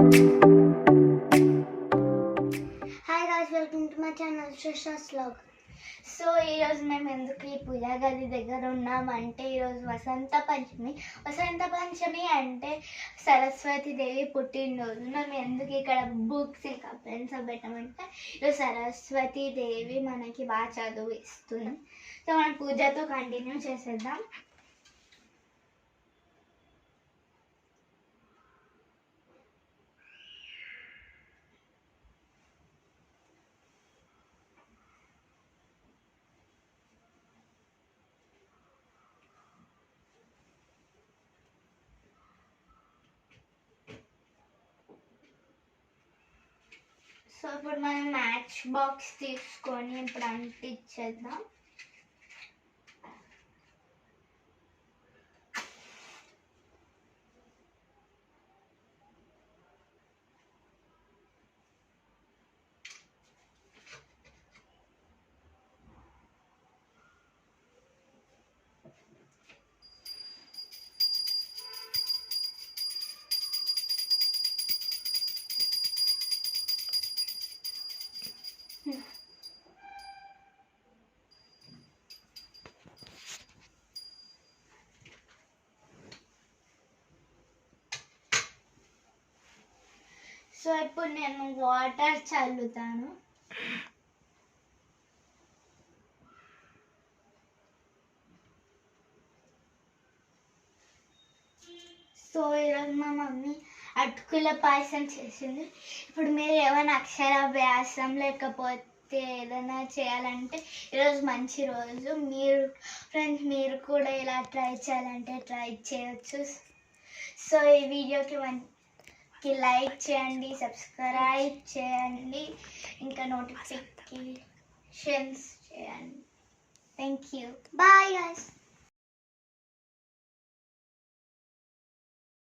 Hi guys, welcome to my channel Shreshtha's vlog. So ఈరోజు మేము ఎందుకు ఈ పూజా గది దగ్గర ఉన్నామంటే ఈరోజు వసంత పంచమి అంటే సరస్వతి దేవి పుట్టినరోజు. మేము ఎందుకు ఇక్కడ బుక్స్ ఇంకా పెన్స్ పెట్టామంటే ఈరోజు సరస్వతి దేవి మనకి బాగా చదువు ఇస్తుంది. సో మనం పూజతో కంటిన్యూ చేసేద్దాం. సో ఇప్పుడు మనం మ్యాచ్ బాక్స్ తీసుకొని ఇప్పుడు అంటించేద్దాం. సో ఇప్పుడు నేను వాటర్ చల్లుతాను. సో ఈరోజు మా మమ్మీ అటుకుల పాయసం చేసింది. ఇప్పుడు మీరు ఏమైనా అక్షరాభ్యాసం లేకపోతే ఏదైనా చేయాలంటే ఈరోజు మంచి రోజు. మీరు కూడా ఇలా ట్రై చేయాలంటే ట్రై చేయొచ్చు. సో ఈ వీడియోకి లైక్ చేయండి, సబ్స్క్రైబ్ చేయండి, ఇంకా నోటిఫికేషన్స్ చేయండి. Thank you. Bye guys.